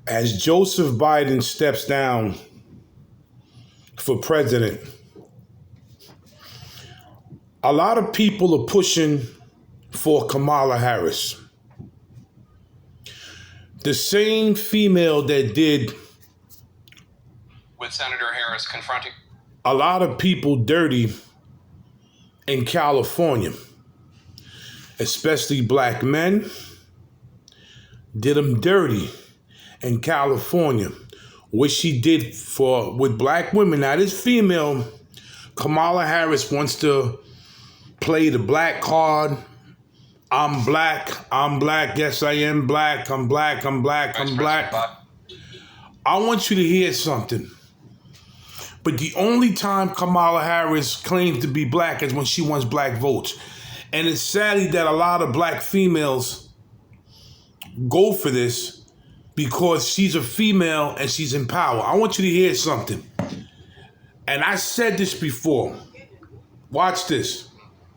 As Joseph Biden steps down for president, a lot of people are pushing for Kamala Harris. The same female that did with Senator Harris confronting a lot of people dirty in California, especially black men, did them dirty in California. What she did with black women. Now this female, Kamala Harris, wants to play the black card. I'm black, yes I am black, I'm black. I want you to hear something. But the only time Kamala Harris claims to be black is when she wants black votes. And it's sadly that a lot of black females go for this because she's a female and she's in power. I want you to hear something. And I said this before. Watch this.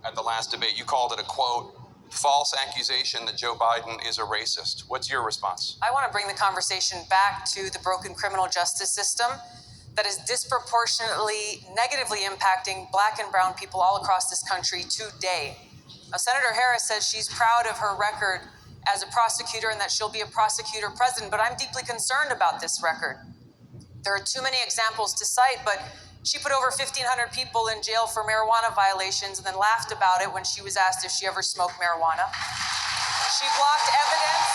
At the last debate, you called it a, quote, false accusation that Joe Biden is a racist. What's your response? I want to bring the conversation back to the broken criminal justice system that is disproportionately negatively impacting black and brown people all across this country today. Now, Senator Harris says she's proud of her record as a prosecutor and that she'll be a prosecutor president, but I'm deeply concerned about this record. There are too many examples to cite, but she put over 1,500 people in jail for marijuana violations and then laughed about it when she was asked if she ever smoked marijuana. She blocked evidence.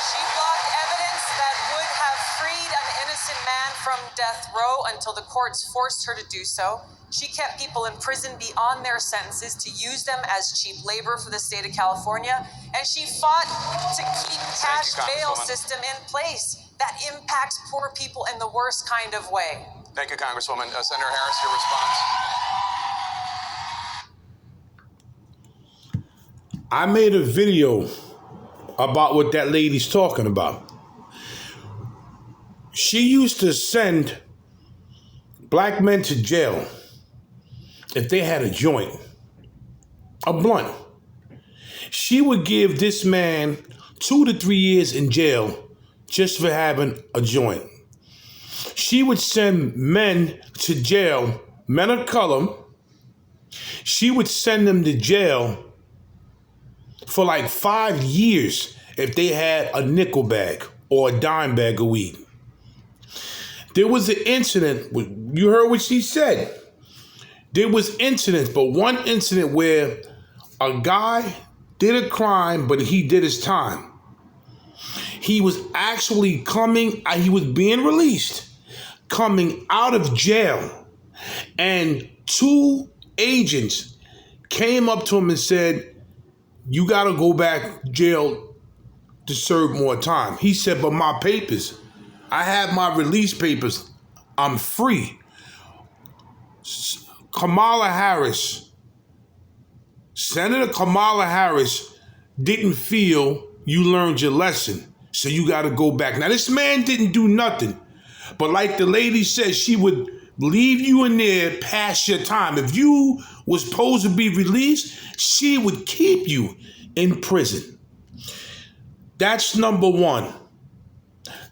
She blocked evidence that would have freed an innocent man from death row until the courts forced her to do so. She kept people in prison beyond their sentences to use them as cheap labor for the state of California. And she fought to keep cash bail system in place that impacts poor people in the worst kind of way. Thank you, Congresswoman. Senator Harris, your response. I made a video about what that lady's talking about. She used to send black men to jail if they had a joint, a blunt. She would give this man 2 to 3 years in jail just for having a joint. She would send men to jail, men of color. She would send them to jail for like 5 years if they had a nickel bag or a dime bag of weed. There was an incident, you heard what she said. There was incidents, but one incident where a guy did a crime, but he did his time. He was actually he was being released, coming out of jail, and 2 agents came up to him and said, you got to go back to jail to serve more time. He said, but my papers, I have my release papers. I'm free. Kamala Harris, Senator Kamala Harris didn't feel you learned your lesson, so you got to go back. Now, this man didn't do nothing, but like the lady said, she would leave you in there past your time. If you was supposed to be released, she would keep you in prison. That's number one.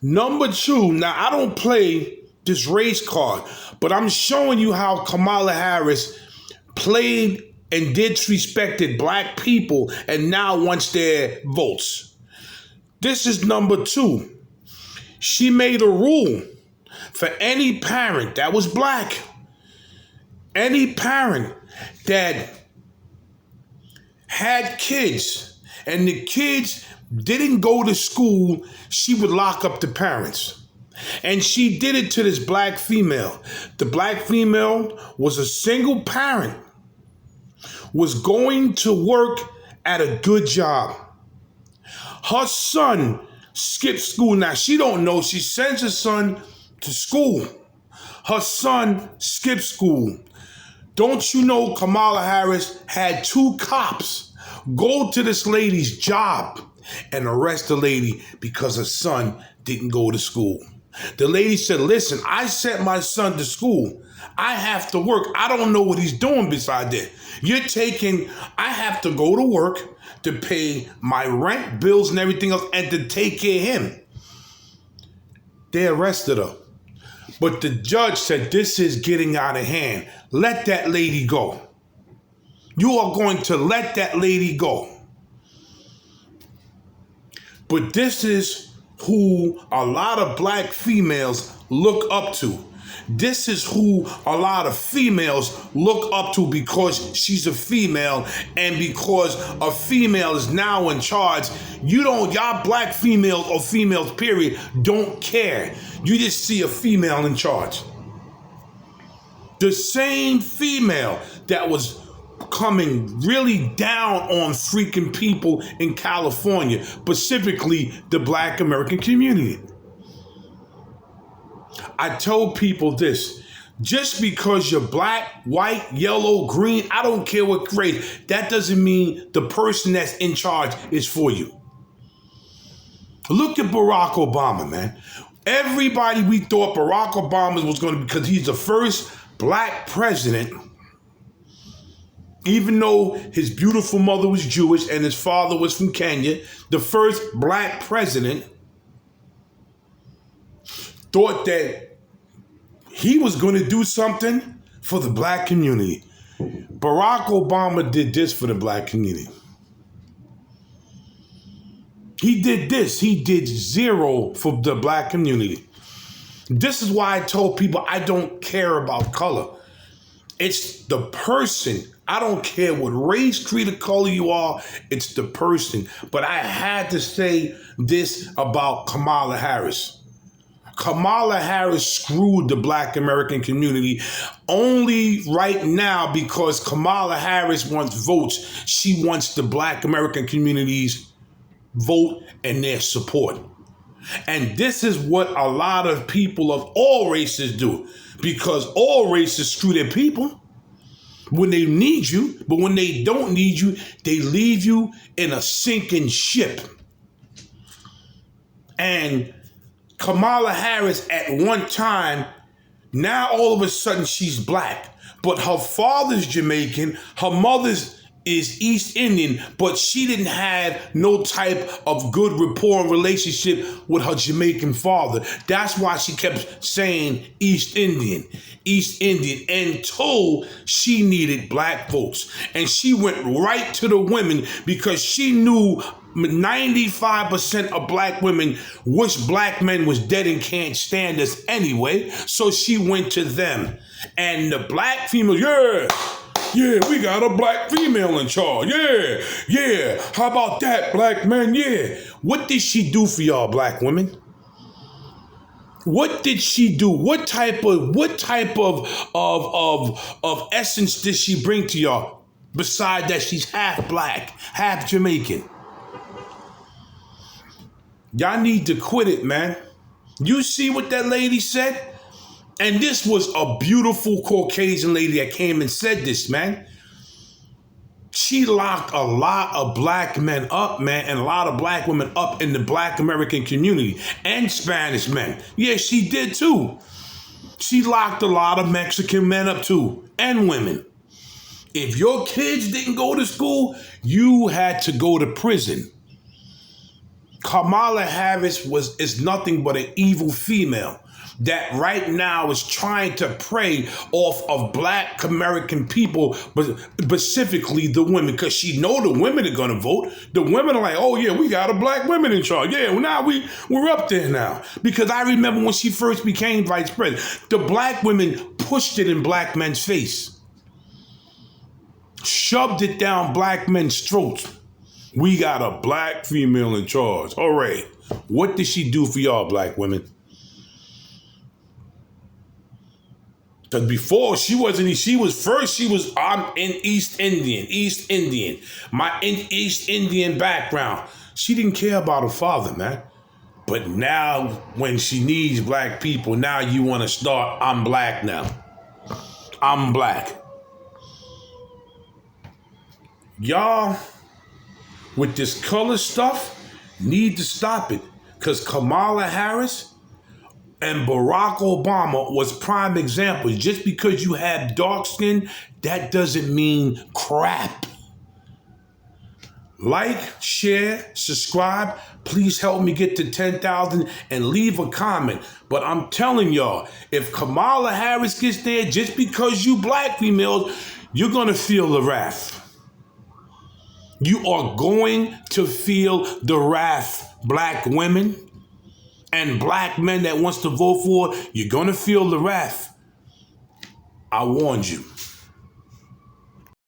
Number two, now I don't play this race card, but I'm showing you how Kamala Harris played and disrespected black people and now wants their votes. This is number two. She made a rule for any parent that was black, any parent that had kids and the kids didn't go to school, she would lock up the parents. And she did it to this black female. The black female was a single parent, was going to work at a good job. Her son skipped school. Now, she don't know. She sends her son to school. Her son skipped school. Don't you know Kamala Harris had 2 cops go to this lady's job and arrest the lady because her son didn't go to school? The lady said, listen, I sent my son to school. I have to work. I don't know what he's doing beside that. I have to go to work to pay my rent, bills, and everything else, and to take care of him. They arrested her. But the judge said, this is getting out of hand. Let that lady go. You are going to let that lady go. But this is who a lot of black females look up to. This is who a lot of females look up to because she's a female and because a female is now in charge. Y'all black females or females, period, don't care. You just see a female in charge. The same female that was coming really down on freaking people in California, specifically the black American community. I told people this, just because you're black, white, yellow, green, I don't care what race, that doesn't mean the person that's in charge is for you. Look at Barack Obama, man. Everybody, we thought Barack Obama was going to be, because he's the first black president, even though his beautiful mother was Jewish and his father was from Kenya, the first black president, thought that he was going to do something for the black community. Barack Obama did this for the black community. He did this. He did zero for the black community. This is why I told people I don't care about color. It's the person. I don't care what race, creed, or color you are. It's the person. But I had to say this about Kamala Harris. Kamala Harris screwed the black American community only right now because Kamala Harris wants votes. She wants the black American community's vote and their support. And this is what a lot of people of all races do, because all races screw their people when they need you, but when they don't need you, they leave you in a sinking ship. And Kamala Harris at one time, now all of a sudden she's black, but her father's Jamaican, her mother's is East Indian, but she didn't have no type of good rapport and relationship with her Jamaican father. That's why she kept saying East Indian, until she needed black votes. And she went right to the women because she knew 95% of black women wish black men was dead and can't stand us anyway. So she went to them. And the black female, yeah, we got a black female in charge. Yeah. How about that, black men? Yeah. What did she do for y'all, black women? What did she do? What type of essence did she bring to y'all? Besides that, she's half black, half Jamaican. Y'all need to quit it, man. You see what that lady said? And this was a beautiful Caucasian lady that came and said this, man. She locked a lot of black men up, man, and a lot of black women up in the black American community and Spanish men. Yeah, she did too. She locked a lot of Mexican men up too, and women. If your kids didn't go to school, you had to go to prison. Kamala Harris is nothing but an evil female that right now is trying to prey off of black American people, but specifically the women, because she know the women are going to vote. The women are like, oh yeah, we got a black woman in charge. Yeah, well, now we're up there now. Because I remember when she first became vice president, the black women pushed it in black men's face, shoved it down black men's throats. We got a black female in charge. All right. What did she do for y'all, black women? Because before I'm in East Indian. My East Indian background. She didn't care about her father, man. But now when she needs black people, now you want to start, I'm black now. I'm black. Y'all, with this color stuff, need to stop it. Because Kamala Harris and Barack Obama was prime examples. Just because you have dark skin, that doesn't mean crap. Like, share, subscribe. Please help me get to 10,000 and leave a comment. But I'm telling y'all, if Kamala Harris gets there, just because you black females, you're going to feel the wrath. You are going to feel the wrath, black women and black men that wants to vote for. You're going to feel the wrath. I warned you.